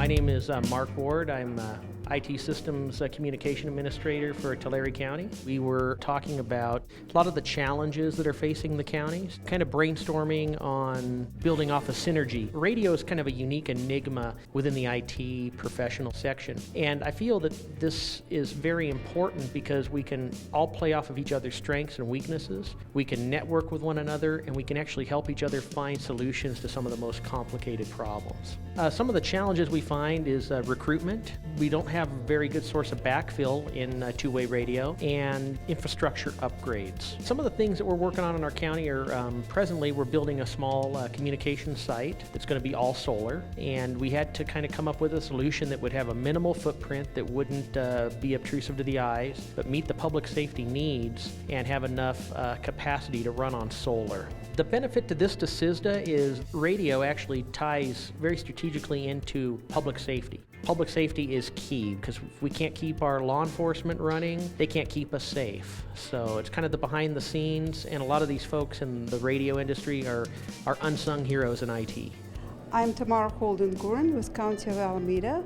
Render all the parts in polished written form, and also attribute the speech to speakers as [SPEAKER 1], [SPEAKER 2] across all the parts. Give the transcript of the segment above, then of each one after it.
[SPEAKER 1] My name is Mark Ward. I'm IT Systems Communication Administrator for Tulare County. We were talking about a lot of the challenges that are facing the counties, kind of brainstorming on building off a synergy. Radio is kind of a unique enigma within the IT professional section, and I feel that this is very important because we can all play off of each other's strengths and weaknesses. We can network with one another, and we can actually help each other find solutions to some of the most complicated problems. Some of the challenges we find is recruitment. We don't have a very good source of backfill in two-way radio, and infrastructure upgrades. Some of the things that we're working on in our county are presently we're building a small communication site that's going to be all solar, and we had to kind of come up with a solution that would have a minimal footprint that wouldn't be obtrusive to the eyes, but meet the public safety needs and have enough capacity to run on solar. The benefit to this to CCISDA is radio actually ties very strategically into public safety. Public safety is key because if we can't keep our law enforcement running, they can't keep us safe. So it's kind of the behind the scenes, and a lot of these folks in the radio industry are unsung heroes in IT.
[SPEAKER 2] I'm Tamara Holden-Guren with County of Alameda,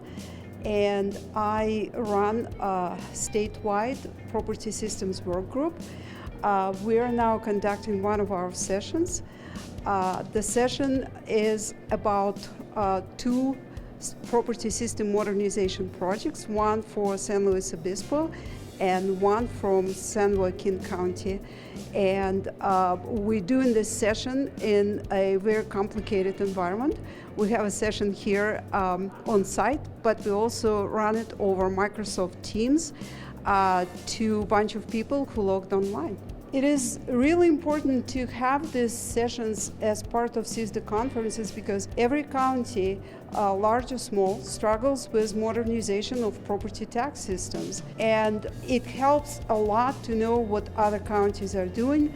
[SPEAKER 2] and I run a statewide property systems workgroup. We are now conducting one of our sessions. The session is about two property system modernization projects, one for San Luis Obispo and one from San Joaquin County. And we're doing this session in a very complicated environment. We have a session here on site, but we also run it over Microsoft Teams to a bunch of people who logged online. It is really important to have these sessions as part of CCISDA conferences because every county, large or small, struggles with modernization of property tax systems. And it helps a lot to know what other counties are doing.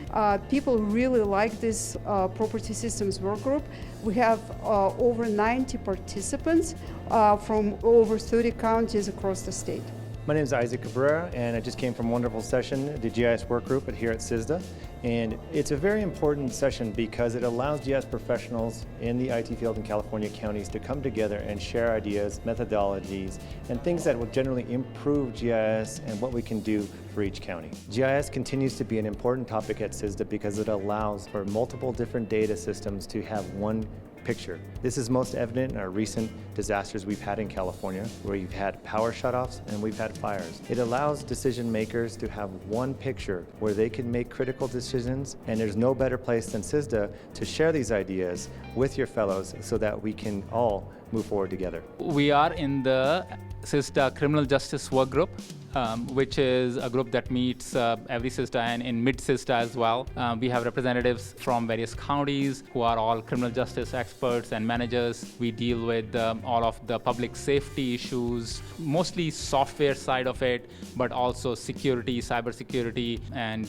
[SPEAKER 2] People really like this property systems work group. We have over 90 participants from over 30 counties across the state.
[SPEAKER 3] My name is Isaac Cabrera, and I just came from a wonderful session, the GIS work group here at CCISDA. And it's a very important session because it allows GIS professionals in the IT field in California counties to come together and share ideas, methodologies, and things that will generally improve GIS and what we can do for each county. GIS continues to be an important topic at CCISDA because it allows for multiple different data systems to have one picture. This is most evident in our recent disasters we've had in California, where you've had power shutoffs and we've had fires. It allows decision makers to have one picture where they can make critical decisions, and there's no better place than CCISDA to share these ideas with your fellows so that we can all move forward together.
[SPEAKER 4] We are in the CCISDA Criminal Justice Work Group, which is a group that meets every CCISDA and in mid-CCISDA as well. We have representatives from various counties who are all criminal justice experts and managers. We deal with all of the public safety issues, mostly software side of it, but also security, cybersecurity, and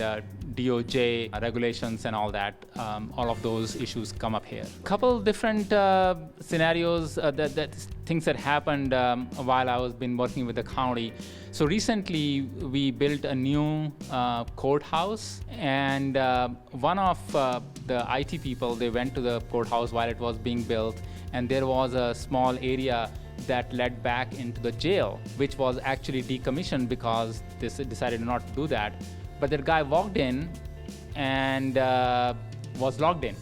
[SPEAKER 4] DOJ regulations and all that. All of those issues come up here. A couple different scenarios, things that happened while I was been working with the county. So recently we built a new courthouse, and one of the IT people, they went to the courthouse while it was being built, and there was a small area that led back into the jail, which was actually decommissioned because they decided not to do that. But that guy walked in and was logged in.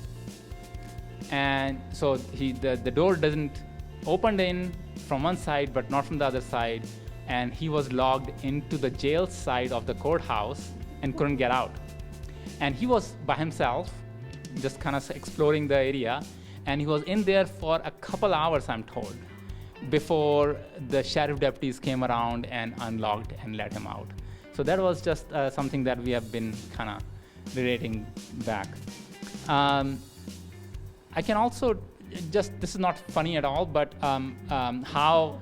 [SPEAKER 4] And so the door doesn't opened in from one side but not from the other side, and he was logged into the jail side of the courthouse and couldn't get out. And he was by himself, just kind of exploring the area, and he was in there for a couple hours, I'm told, before the sheriff deputies came around and unlocked and let him out. So that was just something that we have been kind of relating back. I can also this is not funny at all, but how,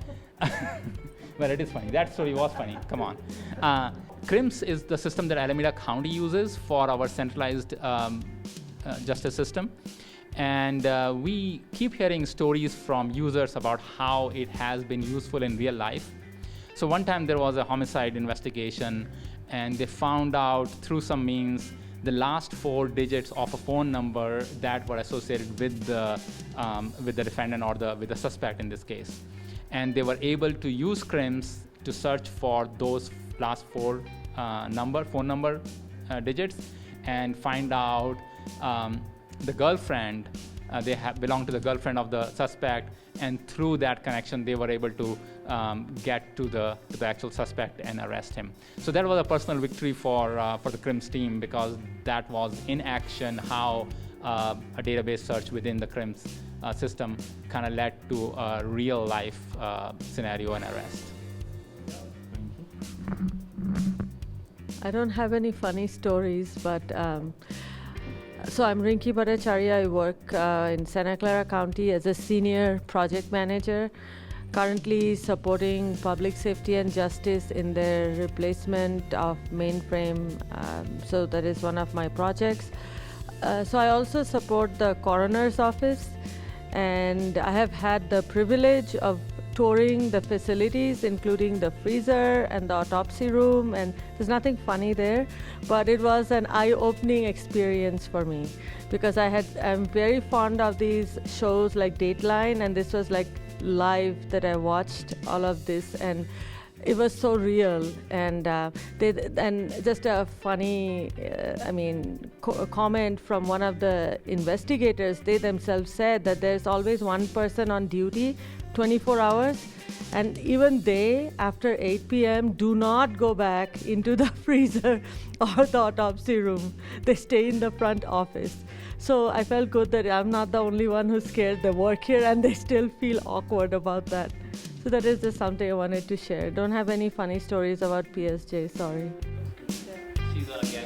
[SPEAKER 4] well, it is funny. That story was funny, come on. CRIMS is the system that Alameda County uses for our centralized justice system. And we keep hearing stories from users about how it has been useful in real life. So one time there was a homicide investigation, and they found out through some means the last 4 digits of a phone number that were associated with the defendant or with the suspect in this case. and they were able to use CRIMS to search for those last four phone number digits and find out the girlfriend. They belong to the girlfriend of the suspect, and through that connection, they were able to get to the actual suspect and arrest him. So that was a personal victory for the CRIMS team, because that was in action how a database search within the CRIMS system kind of led to a real life scenario and arrest.
[SPEAKER 5] I don't have any funny stories, but so I'm Rinki Bhattacharya. I work in Santa Clara County as a senior project manager, currently supporting public safety and justice in their replacement of mainframe. So that is one of my projects. So I also support the coroner's office, and I have had the privilege of touring the facilities, including the freezer and the autopsy room, and there's nothing funny there, but it was an eye-opening experience for me, because I'm very fond of these shows like Dateline, and this was like live that I watched all of this, and it was so real. And just a funny comment from one of the investigators. They themselves said that there's always one person on duty 24 hours, and even they, after 8 p.m., do not go back into the freezer or the autopsy room. They stay in the front office. So I felt good that I'm not the only one who's scared. They work here and they still feel awkward about that. So that is just something I wanted to share. Don't have any funny stories about PSJ, sorry.
[SPEAKER 4] She's our guest.